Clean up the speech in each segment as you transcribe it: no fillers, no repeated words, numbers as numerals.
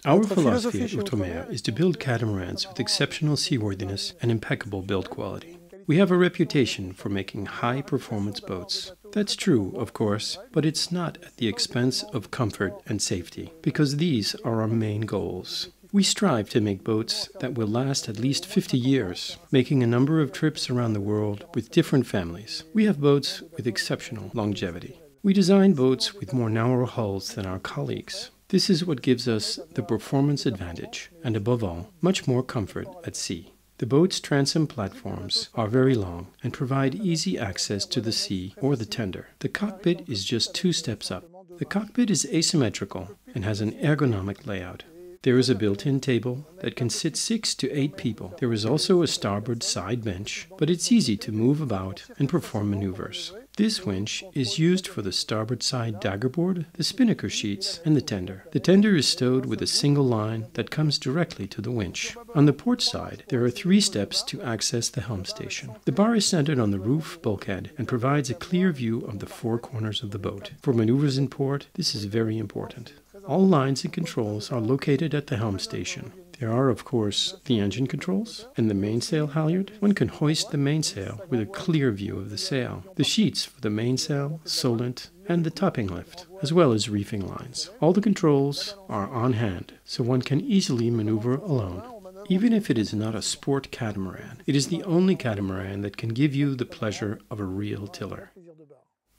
Our philosophy at Outremer is to build catamarans with exceptional seaworthiness and impeccable build quality. We have a reputation for making high-performance boats. That's true, of course, but it's not at the expense of comfort and safety, because these are our main goals. We strive to make boats that will last at least 50 years, making a number of trips around the world with different families. We have boats with exceptional longevity. We design boats with more narrow hulls than our colleagues. This is what gives us the performance advantage, and above all, much more comfort at sea. The boat's transom platforms are very long and provide easy access to the sea or the tender. The cockpit is just 2 steps up. The cockpit is asymmetrical and has an ergonomic layout. There is a built-in table that can sit 6 to 8 people. There is also a starboard side bench, but it's easy to move about and perform maneuvers. This winch is used for the starboard side daggerboard, the spinnaker sheets, and the tender. The tender is stowed with a single line that comes directly to the winch. On the port side, there are 3 steps to access the helm station. The bar is centered on the roof bulkhead and provides a clear view of the 4 corners of the boat. For maneuvers in port, this is very important. All lines and controls are located at the helm station. There are, of course, the engine controls and the mainsail halyard. One can hoist the mainsail with a clear view of the sail, the sheets for the mainsail, solent, and the topping lift, as well as reefing lines. All the controls are on hand, so one can easily maneuver alone. Even if it is not a sport catamaran, it is the only catamaran that can give you the pleasure of a real tiller.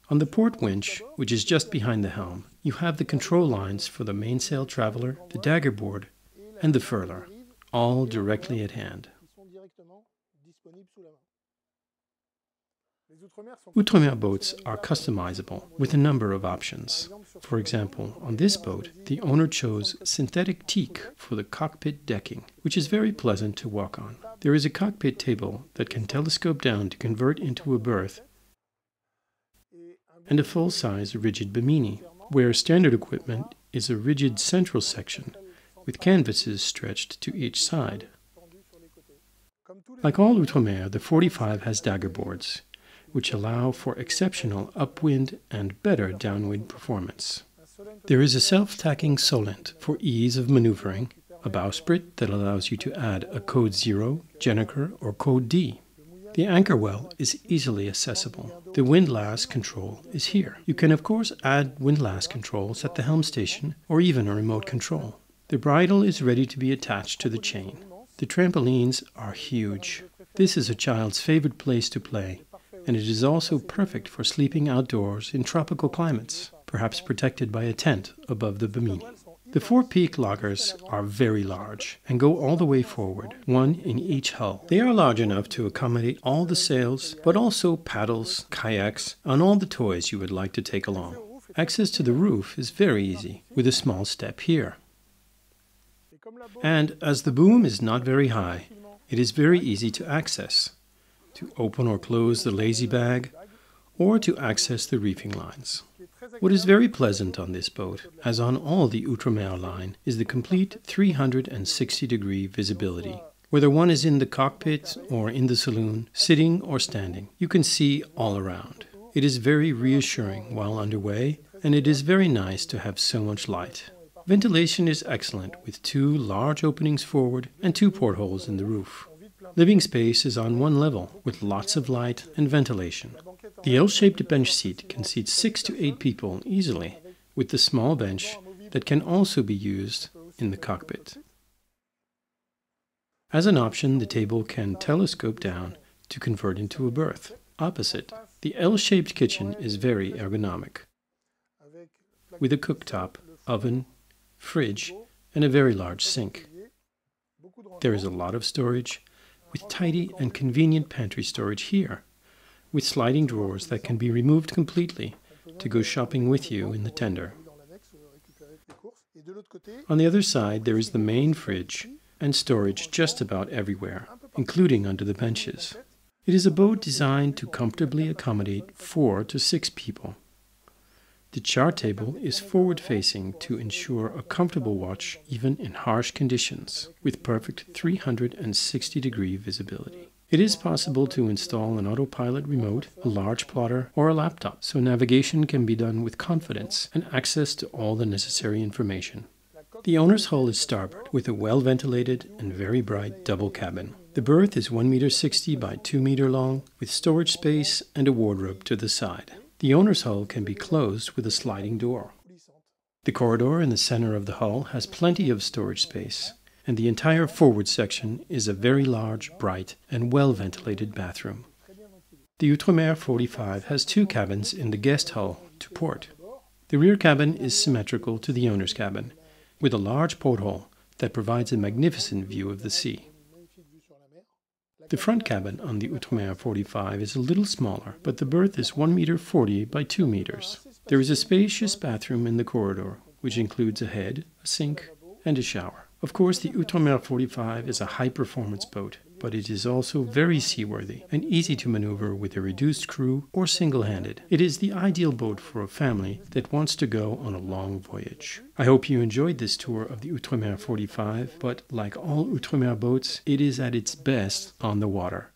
On the port winch, which is just behind the helm, you have the control lines for the mainsail traveler, the daggerboard, and the furler, all directly at hand. Outremer boats are customizable with a number of options. For example, on this boat, the owner chose synthetic teak for the cockpit decking, which is very pleasant to walk on. There is a cockpit table that can telescope down to convert into a berth, and a full-size rigid bimini, where standard equipment is a rigid central section with canvases stretched to each side. Like all Outremer, the 45 has daggerboards, which allow for exceptional upwind and better downwind performance. There is a self-tacking solent for ease of maneuvering, a bowsprit that allows you to add a code 0, Jenniker, or code D. The anchor well is easily accessible. The windlass control is here. You can of course add windlass controls at the helm station or even a remote control. The bridle is ready to be attached to the chain. The trampolines are huge. This is a child's favorite place to play, and it is also perfect for sleeping outdoors in tropical climates, perhaps protected by a tent above the bimini. The 4 peak lockers are very large and go all the way forward, 1 in each hull. They are large enough to accommodate all the sails, but also paddles, kayaks, and all the toys you would like to take along. Access to the roof is very easy, with a small step here. And as the boom is not very high, it is very easy to access, to open or close the lazy bag, or to access the reefing lines. What is very pleasant on this boat, as on all the Outremer line, is the complete 360-degree visibility. Whether one is in the cockpit or in the saloon, sitting or standing, you can see all around. It is very reassuring while underway, and it is very nice to have so much light. Ventilation is excellent, with 2 large openings forward and 2 portholes in the roof. Living space is on one level, with lots of light and ventilation. The L-shaped bench seat can seat 6 to 8 people easily, with the small bench that can also be used in the cockpit. As an option, the table can telescope down to convert into a berth. Opposite, the L-shaped kitchen is very ergonomic, with a cooktop, oven, fridge, and a very large sink. There is a lot of storage, with tidy and convenient pantry storage here, with sliding drawers that can be removed completely to go shopping with you in the tender. On the other side, there is the main fridge and storage just about everywhere, including under the benches. It is a boat designed to comfortably accommodate 4 to 6 people. The chart table is forward-facing to ensure a comfortable watch even in harsh conditions, with perfect 360-degree visibility. It is possible to install an autopilot remote, a large plotter, or a laptop, so navigation can be done with confidence and access to all the necessary information. The owner's hull is starboard, with a well-ventilated and very bright double cabin. The berth is 1.60 m by 2 m long, with storage space and a wardrobe to the side. The owner's hull can be closed with a sliding door. The corridor in the center of the hull has plenty of storage space, and the entire forward section is a very large, bright, and well-ventilated bathroom. The Outremer 45 has 2 cabins in the guest hull to port. The rear cabin is symmetrical to the owner's cabin, with a large porthole that provides a magnificent view of the sea. The front cabin on the Outremer 45 is a little smaller, but the berth is 1.40 m by 2 m. There is a spacious bathroom in the corridor, which includes a head, a sink, and a shower. Of course, the Outremer 45 is a high-performance boat, but it is also very seaworthy and easy to maneuver with a reduced crew or single-handed. It is the ideal boat for a family that wants to go on a long voyage. I hope you enjoyed this tour of the Outremer 45, but like all Outremer boats, it is at its best on the water.